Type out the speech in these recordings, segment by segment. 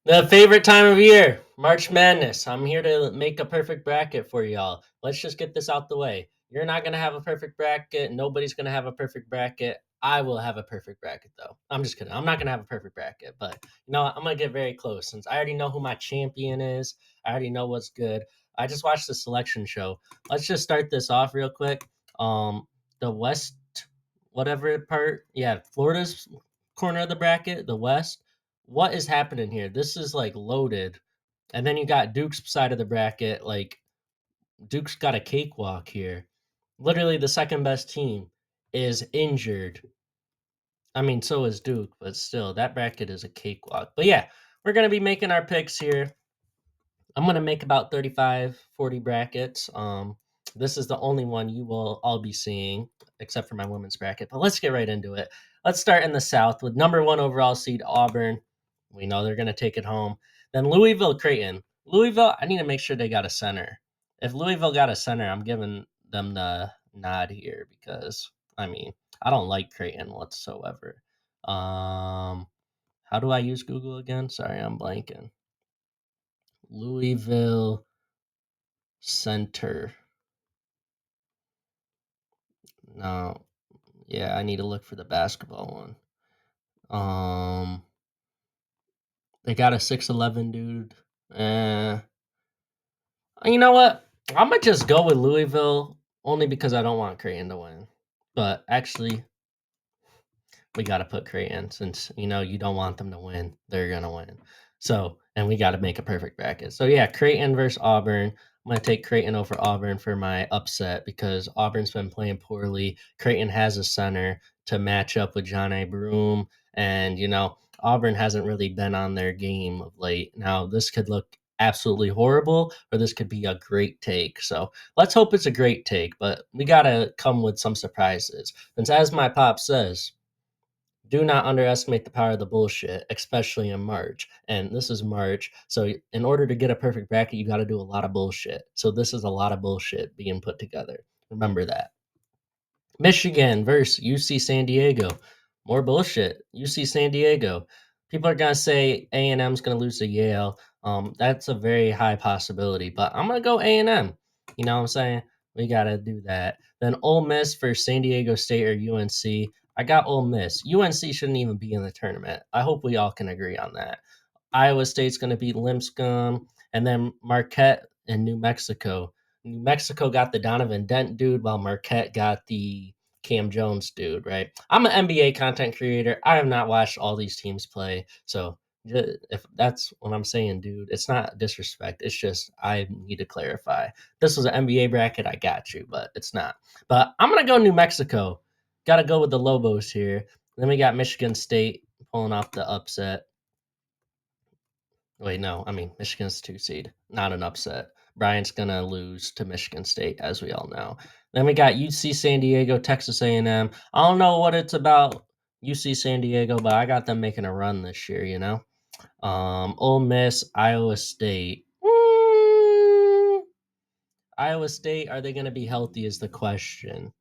The favorite time of year, March Madness. I'm here to make a perfect bracket for y'all. Let's just get this out the way. You're not going to have a perfect bracket. Nobody's going to have a perfect bracket. I will have a perfect bracket, though. I'm just kidding. I'm not going to have a perfect bracket, but you know what? I'm going to get very close since I already know who my champion is. I already know what's good. I just watched the selection show. Let's just start this off real quick. The West, whatever part, yeah, Florida's corner of the bracket, the West. What is happening here? This is like loaded. And then you got Duke's side of the bracket. Like Duke's got a cakewalk here. Literally the second best team is injured. I mean, so is Duke, but still, that bracket is a cakewalk. But yeah, we're going to be making our picks here. I'm gonna make about 35, 40 brackets. This is the only one you will all be seeing, except for my women's bracket. But let's get right into it. Let's start in the South with number one overall seed Auburn. We know they're gonna take it home. Then Louisville, Creighton. Louisville, I need to make sure they got a center. If Louisville got a center, I'm giving them the nod here because I mean I don't like Creighton whatsoever. How do I use Google again? Sorry, I'm blanking. Louisville Center. No. Yeah, I need to look for the basketball one. They got a 6'11" dude. Eh. You know what? I'm gonna just go with Louisville only because I don't want Creighton to win. But actually, we got to put Creighton since you don't want them to win. They're gonna win. So, and we got to make a perfect bracket. So yeah, Creighton versus Auburn. I'm gonna take Creighton over Auburn for my upset because Auburn's been playing poorly. Creighton has a center to match up with John A. Broom, and Auburn hasn't really been on their game of late. Now this could look absolutely horrible, or this could be a great take. So let's hope it's a great take, but we gotta come with some surprises. Since as my pop says, do not underestimate the power of the bullshit, especially in March. And this is March. So, in order to get a perfect bracket, you got to do a lot of bullshit. So, this is a lot of bullshit being put together. Remember that. Michigan versus UC San Diego. More bullshit. UC San Diego. People are gonna say A&M's gonna lose to Yale. That's a very high possibility, but I'm gonna go A&M. You know what I'm saying? We gotta do that. Then Ole Miss for San Diego State or UNC. I got Ole Miss. UNC shouldn't even be in the tournament. I hope we all can agree on that. Iowa State's going to beat Lipscomb, and then Marquette and New Mexico. New Mexico got the Donovan Dent dude, while Marquette got the Cam Jones dude. Right? I'm an NBA content creator. I have not watched all these teams play, so if that's what I'm saying, dude, it's not disrespect. It's just I need to clarify. This was an NBA bracket. I got you, but it's not. But I'm gonna go New Mexico. Got to go with the Lobos here. Then we got Michigan State pulling off the upset. Wait, no, I mean Michigan's 2 seed, not an upset. Bryant's gonna lose to Michigan State, as we all know. Then we got UC San Diego, Texas A&M. I don't know what it's about UC San Diego, but I got them making a run this year. Ole Miss, Iowa State. Iowa State, are they gonna be healthy? Is the question.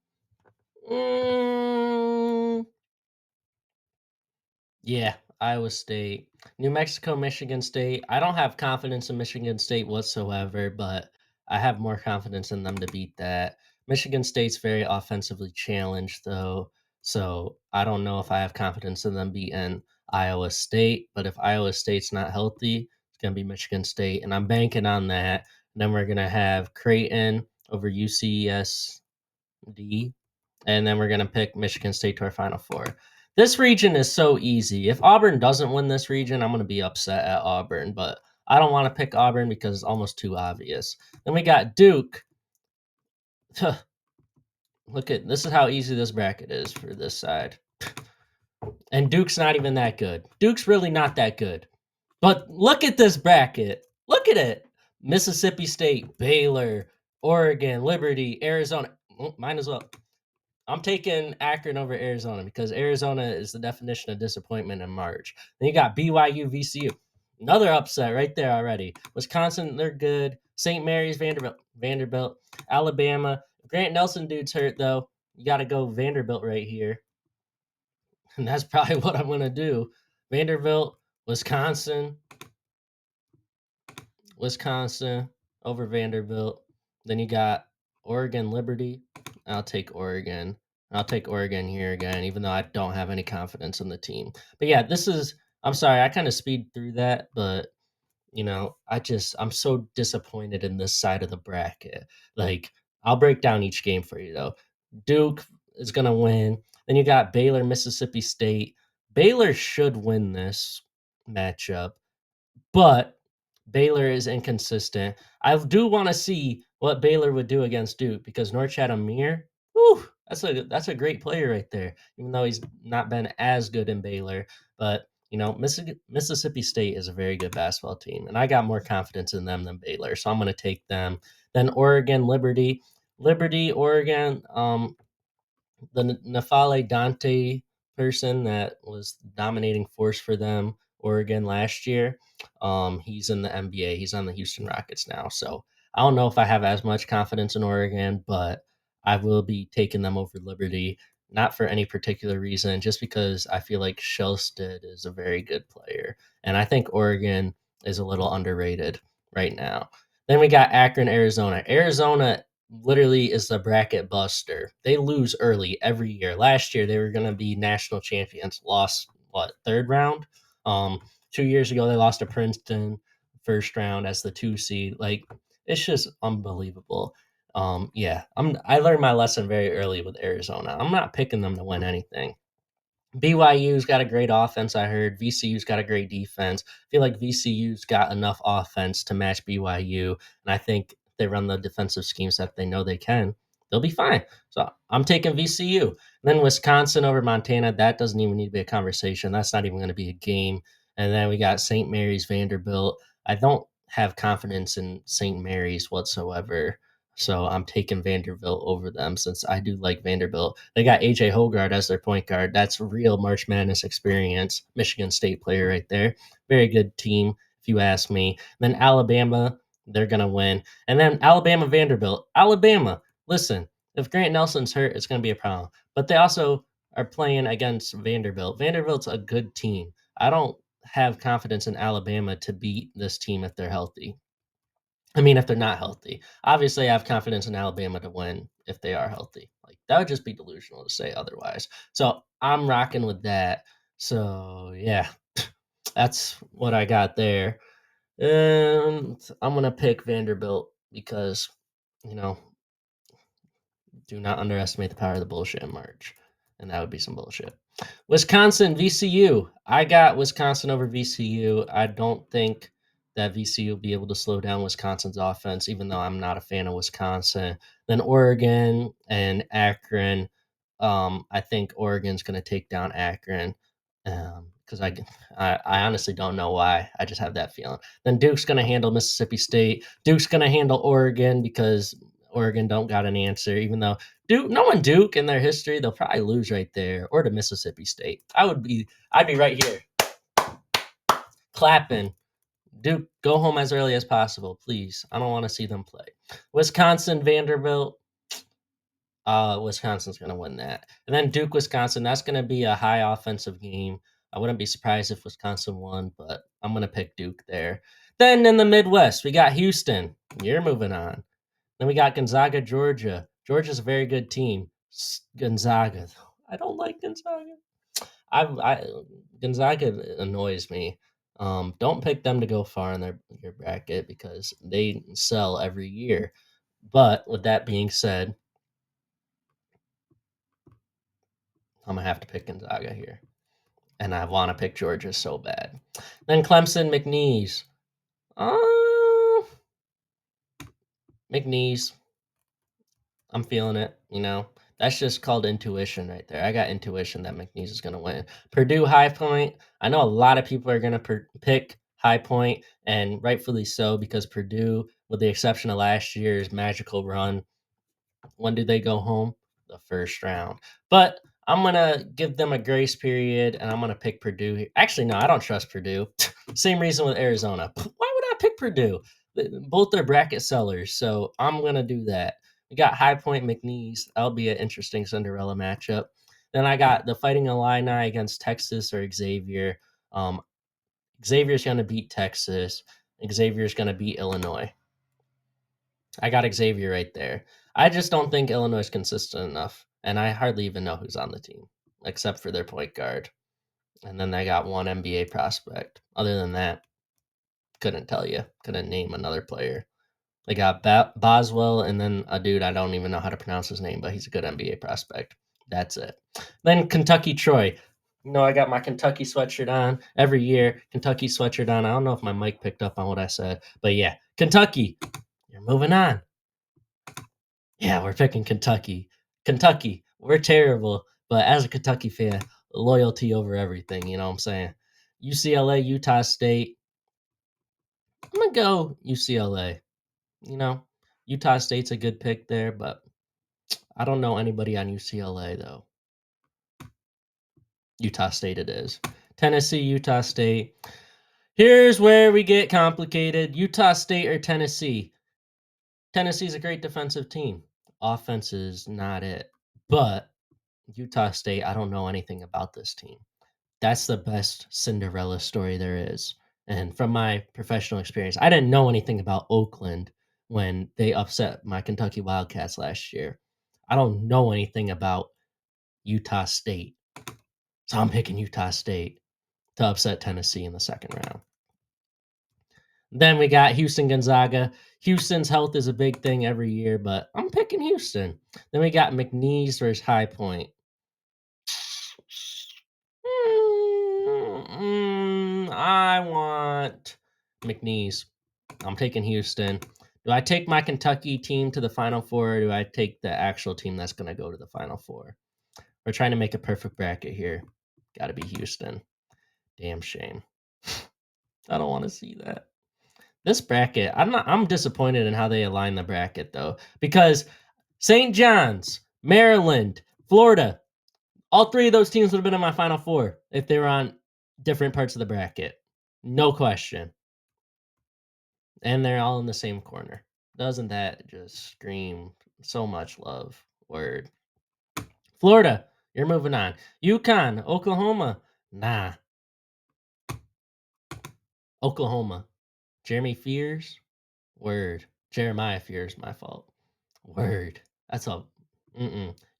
Mm, Yeah, Iowa State. New Mexico, Michigan State. I don't have confidence in Michigan State whatsoever, but I have more confidence in them to beat that. Michigan State's very offensively challenged, though, so I don't know if I have confidence in them beating Iowa State. But if Iowa State's not healthy, it's going to be Michigan State, and I'm banking on that. And then we're going to have Creighton over UCSD, and then we're going to pick Michigan State to our Final Four. This region is so easy. If Auburn doesn't win this region, I'm going to be upset at Auburn, but I don't want to pick Auburn because it's almost too obvious. Then we got Duke. Look at this is how easy this bracket is for this side. And Duke's not even that good. Duke's really not that good. But look at this bracket. Look at it. Mississippi State, Baylor, Oregon, Liberty, Arizona. Might as well. I'm taking Akron over Arizona because Arizona is the definition of disappointment in March. Then you got BYU, VCU. Another upset right there already. Wisconsin, they're good. St. Mary's, Vanderbilt, Alabama. Grant Nelson dude's hurt though. You got to go Vanderbilt right here. And that's probably what I'm going to do. Vanderbilt, Wisconsin. Wisconsin over Vanderbilt. Then you got Oregon Liberty. I'll take Oregon. I'll take Oregon here again, even though I don't have any confidence in the team. But yeah, this is. I'm sorry, I kind of speed through that, but I'm so disappointed in this side of the bracket. Like, I'll break down each game for you though. Duke is gonna win. Then you got Baylor, Mississippi State. Baylor should win this matchup, but Baylor is inconsistent. I do want to see what Baylor would do against Duke because Norchad Amir, whew, that's a great player right there. Even though he's not been as good in Baylor, but Mississippi State is a very good basketball team, and I got more confidence in them than Baylor, so I'm going to take them. Then Oregon Liberty, Oregon. The Nafale Dante person that was dominating force for them, Oregon last year. He's in the NBA. He's on the Houston Rockets now. So I don't know if I have as much confidence in Oregon, but I will be taking them over Liberty, not for any particular reason, just because I feel like Shellstead is a very good player. And I think Oregon is a little underrated right now. Then we got Akron, Arizona. Arizona literally is the bracket buster. They lose early every year. Last year they were going to be national champions. Lost what, third round? 2 years ago they lost to Princeton first round as the 2 seed. Like, it's just unbelievable. Yeah, I learned my lesson very early with Arizona. I'm not picking them to win anything. BYU's got a great offense, I heard. VCU's got a great defense. I feel like VCU's got enough offense to match BYU, and I think they run the defensive schemes that they know they can. They'll be fine. So I'm taking VCU. And then Wisconsin over Montana. That doesn't even need to be a conversation. That's not even going to be a game. And then we got St. Mary's, Vanderbilt. I don't have confidence in St. Mary's whatsoever. So I'm taking Vanderbilt over them since I do like Vanderbilt. They got AJ Hogard as their point guard. That's real March Madness experience. Michigan State player right there. Very good team, if you ask me. Then Alabama, they're going to win. And then Alabama, Vanderbilt. Alabama, listen, if Grant Nelson's hurt, it's going to be a problem. But they also are playing against Vanderbilt. Vanderbilt's a good team. I don't have confidence in Alabama to beat this team if they're healthy. I mean, if they're not healthy. Obviously, I have confidence in Alabama to win if they are healthy. Like, that would just be delusional to say otherwise. So I'm rocking with that. So yeah, that's what I got there. And I'm gonna pick Vanderbilt because, you know, do not underestimate the power of the bullshit in March. And that would be some bullshit. Wisconsin, VCU. I got Wisconsin over VCU. I don't think that VCU will be able to slow down Wisconsin's offense, even though I'm not a fan of Wisconsin. Then Oregon and Akron. I think Oregon's going to take down Akron because I honestly don't know why. I just have that feeling. Then Duke's going to handle Mississippi State. Duke's going to handle Oregon because Oregon don't got an answer, even though Duke, knowing Duke in their history, they'll probably lose right there or to Mississippi State. I'd be right here clapping. Duke, go home as early as possible, please. I don't want to see them play. Wisconsin, Vanderbilt. Wisconsin's going to win that. And then Duke, Wisconsin, that's going to be a high offensive game. I wouldn't be surprised if Wisconsin won, but I'm going to pick Duke there. Then in the Midwest, we got Houston. You're moving on. Then we got Gonzaga, Georgia. Georgia's a very good team. Gonzaga. I don't like Gonzaga. I Gonzaga annoys me. Don't pick them to go far in your bracket because they sell every year. But with that being said, I'm gonna have to pick Gonzaga here, and I want to pick Georgia so bad. Then Clemson, McNeese. Uh, McNeese. I'm feeling it. That's just called intuition right there. I got intuition that McNeese is going to win. Purdue, High Point. I know a lot of people are going to pick High Point, and rightfully so, because Purdue, with the exception of last year's magical run, when did they go home? The first round. But I'm going to give them a grace period, and I'm going to pick Purdue. Actually, no, I don't trust Purdue. Same reason with Arizona. Why would I pick Purdue? Both are bracket sellers, so I'm going to do that. We got High Point, McNeese. That'll be an interesting Cinderella matchup. Then I got the Fighting Illini against Texas or Xavier. Xavier's going to beat Texas. Xavier's going to beat Illinois. I got Xavier right there. I just don't think Illinois is consistent enough, and I hardly even know who's on the team except for their point guard. And then they got one NBA prospect. Other than that, couldn't tell you. Couldn't name another player. They got Boswell and then a dude I don't even know how to pronounce his name, but he's a good NBA prospect. That's it. Then Kentucky Troy. I got my Kentucky sweatshirt on every year. Kentucky sweatshirt on. I don't know if my mic picked up on what I said, but yeah, Kentucky. You're moving on. Yeah, we're picking Kentucky. Kentucky, we're terrible, but as a Kentucky fan, loyalty over everything. You know what I'm saying? UCLA, Utah State. I'm gonna go UCLA. Utah State's a good pick there, but I don't know anybody on UCLA though. Utah State it is. Tennessee, Utah State. Here's where we get complicated. Utah State or Tennessee. Tennessee's a great defensive team. Offense is not it. But Utah State, I don't know anything about this team. That's the best Cinderella story there is. And from my professional experience, I didn't know anything about Oakland when they upset my Kentucky Wildcats last year. I don't know anything about Utah State. So I'm picking Utah State to upset Tennessee in the second round. Then we got Houston Gonzaga. Houston's health is a big thing every year, but I'm picking Houston. Then we got McNeese versus High Point. I want McNeese. I'm taking Houston. Do I take my Kentucky team to the Final Four, or do I take the actual team that's going to go to the Final Four? We're trying to make a perfect bracket here. Got to be Houston. Damn shame. I don't want to see that. This bracket, I'm disappointed in how they align the bracket though, because St. John's, Maryland, Florida, all three of those teams would have been in my Final Four if they were on different parts of the bracket. No question. And they're all in the same corner. Doesn't that just scream so much love? Word. Florida, you're moving on. UConn, Oklahoma, nah. Oklahoma, Jeremy Fears, word. Jeremiah Fears, my fault. Word. That's a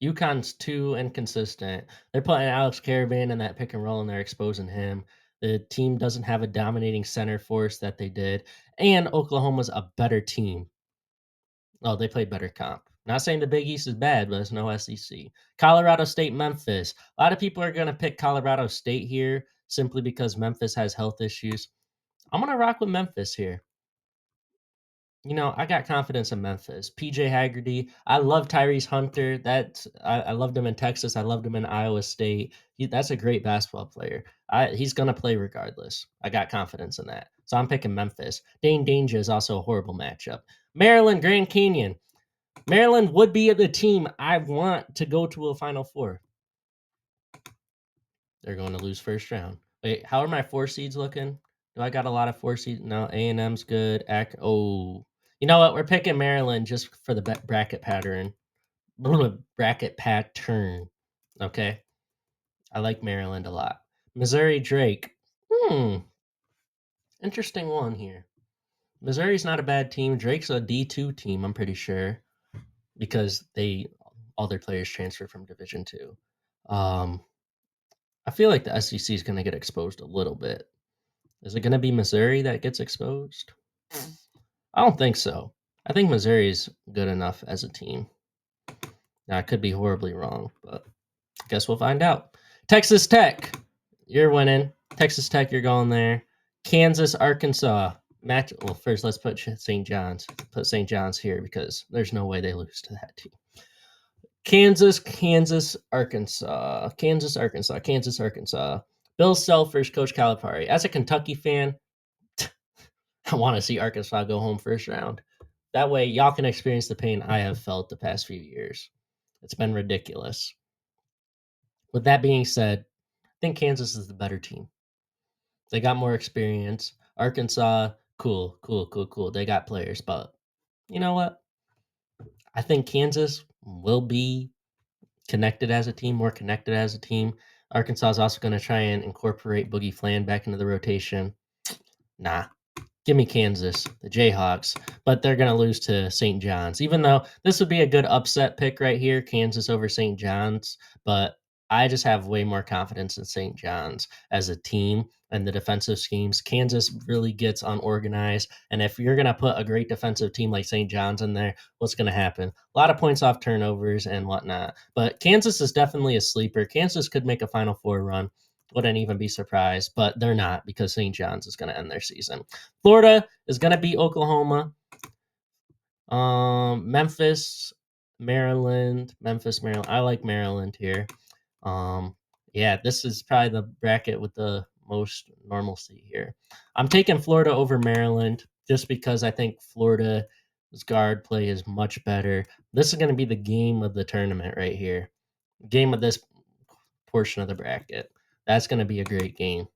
UConn's too inconsistent. They're putting Alex Caravan in that pick and roll and they're exposing him. The team doesn't have a dominating center force that they did. And Oklahoma's a better team. Oh, they played better comp. Not saying the Big East is bad, but it's no SEC. Colorado State, Memphis. A lot of people are going to pick Colorado State here simply because Memphis has health issues. I'm going to rock with Memphis here. I got confidence in Memphis. PJ Haggerty. I love Tyrese Hunter. I loved him in Texas. I loved him in Iowa State. That's a great basketball player. He's gonna play regardless. I got confidence in that. So I'm picking Memphis. Dane Danger is also a horrible matchup. Maryland, Grand Canyon. Maryland would be the team I want to go to a Final Four. They're going to lose first round. Wait, how are my 4 seeds looking? Do I got a lot of 4 seeds? No, A&M's good. You know what? We're picking Maryland just for the bracket pattern. Bracket pattern. Okay. I like Maryland a lot. Missouri Drake. Interesting one here. Missouri's not a bad team. Drake's a D2 team, I'm pretty sure, because all their players transferred from Division 2. I feel like the SEC is going to get exposed a little bit. Is it going to be Missouri that gets exposed? I don't think so. I think Missouri's good enough as a team. Now, I could be horribly wrong, but I guess we'll find out. Texas Tech, you're winning. Texas Tech, you're going there. Kansas, Arkansas. Well, first, let's put St. John's. Put St. John's here because there's no way they lose to that team. Kansas, Arkansas. Kansas, Arkansas. Bill Self versus Coach Calipari. As a Kentucky fan, I want to see Arkansas go home first round. That way, y'all can experience the pain I have felt the past few years. It's been ridiculous. With that being said, I think Kansas is the better team. They got more experience. Arkansas, cool. They got players, but you know what? I think Kansas will be connected as a team, more connected as a team. Arkansas is also going to try and incorporate Boogie Flan back into the rotation. Nah, Give me Kansas, the Jayhawks, but they're going to lose to St. John's. Even though this would be a good upset pick right here, Kansas over St. John's, but I just have way more confidence in St. John's as a team and the defensive schemes. Kansas really gets unorganized, and if you're going to put a great defensive team like St. John's in there, what's going to happen? A lot of points off turnovers and whatnot. But Kansas is definitely a sleeper. Kansas could make a Final Four run. Wouldn't even be surprised, but they're not because St. John's is going to end their season. Florida is going to beat Oklahoma. Memphis, Maryland. I like Maryland here. Yeah, this is probably the bracket with the most normalcy here. I'm taking Florida over Maryland just because I think Florida's guard play is much better. This is going to be the game of the tournament right here. Game of this portion of the bracket. That's going to be a great game.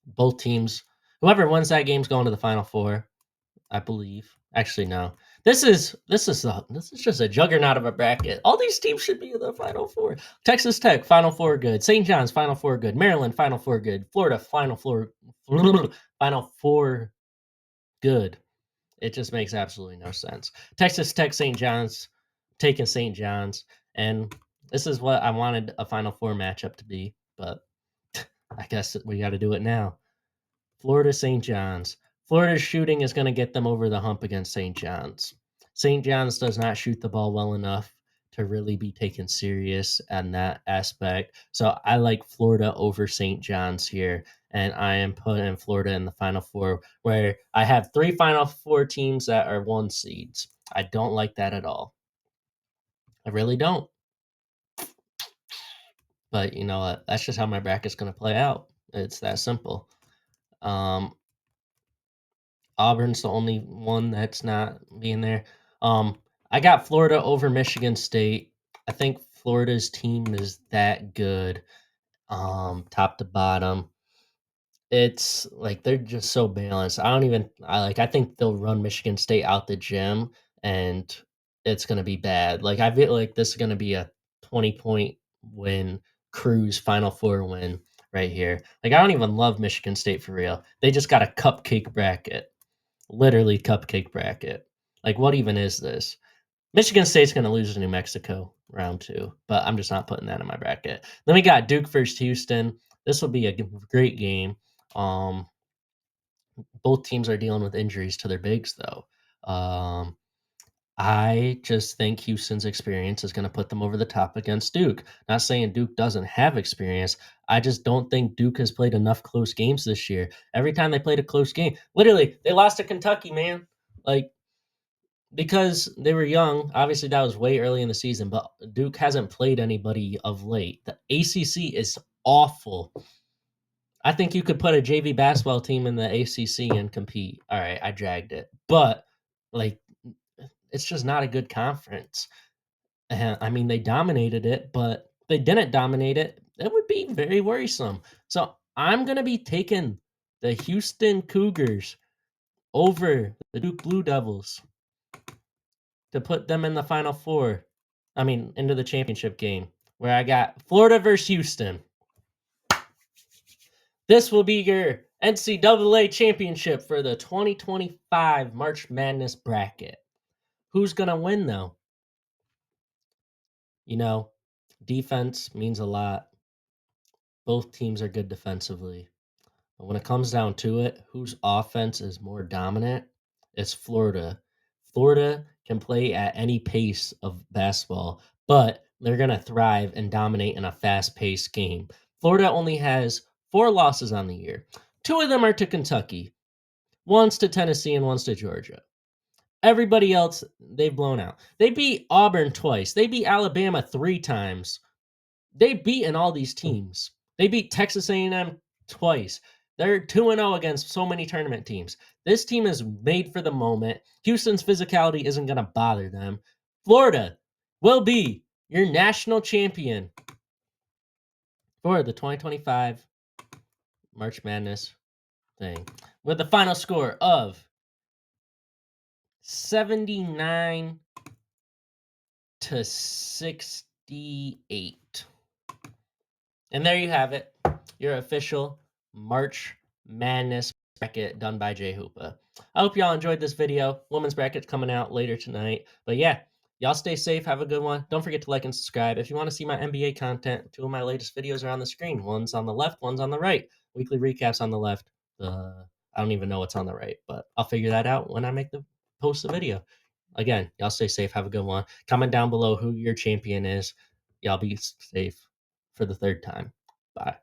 Both teams, whoever wins that game is going to the Final Four, I believe. Actually, no. This is just a juggernaut of a bracket. All these teams should be in the Final Four. Texas Tech, Final Four, good. St. John's, Final Four, good. Maryland, Final Four, good. Florida, Final Four, good. It just makes absolutely no sense. Texas Tech, St. John's, taking St. John's, and this is what I wanted a Final Four matchup to be, but I guess we got to do it now. Florida, St. John's. Florida's shooting is going to get them over the hump against St. John's. St. John's does not shoot the ball well enough to really be taken serious on that aspect. So I like Florida over St. John's here, and I am putting Florida in the Final Four, where I have 3 Final Four teams that are 1 seeds. I don't like that at all. I really don't. But you know what? That's just how my bracket's going to play out. It's that simple. Auburn's the only one that's not being there. I got Florida over Michigan State. I think Florida's team is that good, top to bottom. It's like they're just so balanced. I think they'll run Michigan State out the gym and it's gonna be bad. Like I feel like this is gonna be a 20-point win, cruise Final Four win right here. Like I don't even love Michigan State for real. They just got a cupcake bracket. Literally cupcake bracket. Like, what even is this? Michigan State's going to lose to New Mexico round 2, but I'm just not putting that in my bracket. Then we got Duke versus Houston. This will be a great game. Um, both teams are dealing with injuries to their bigs, though. I just think Houston's experience is going to put them over the top against Duke. Not saying Duke doesn't have experience. I just don't think Duke has played enough close games this year. Every time they played a close game, literally, they lost to Kentucky, man. Like, because they were young. Obviously, that was way early in the season, but Duke hasn't played anybody of late. The ACC is awful. I think you could put a JV basketball team in the ACC and compete. All right, I dragged it. But, like, it's just not a good conference. I mean, they dominated it, but if they didn't dominate it, it would be very worrisome. So I'm going to be taking the Houston Cougars over the Duke Blue Devils to put them in the Final Four. I mean, into the championship game, where I got Florida versus Houston. This will be your NCAA championship for the 2025 March Madness bracket. Who's going to win, though? You know, defense means a lot. Both teams are good defensively. But when it comes down to it, whose offense is more dominant? It's Florida. Florida can play at any pace of basketball, but they're going to thrive and dominate in a fast paced game. Florida only has 4 losses on the year. 2 of them are to Kentucky, one's to Tennessee, and one's to Georgia. Everybody else, they've blown out. They beat Auburn twice, they beat Alabama 3 times. They've beaten all these teams. They beat Texas A&M twice. They're 2-0 against so many tournament teams. This team is made for the moment. Houston's physicality isn't going to bother them. Florida will be your national champion for the 2025 March Madness thing with the final score of 79 to 68. And there you have it, your official March Madness bracket done by Jay Hoopa. I hope y'all enjoyed this video. Women's bracket's coming out later tonight. But yeah, y'all stay safe. Have a good one. Don't forget to like and subscribe. If you want to see my NBA content, 2 of my latest videos are on the screen. One's on the left, one's on the right. Weekly recaps on the left. I don't even know what's on the right, but I'll figure that out when I post the video. Again, y'all stay safe. Have a good one. Comment down below who your champion is. Y'all be safe for the third time. Bye.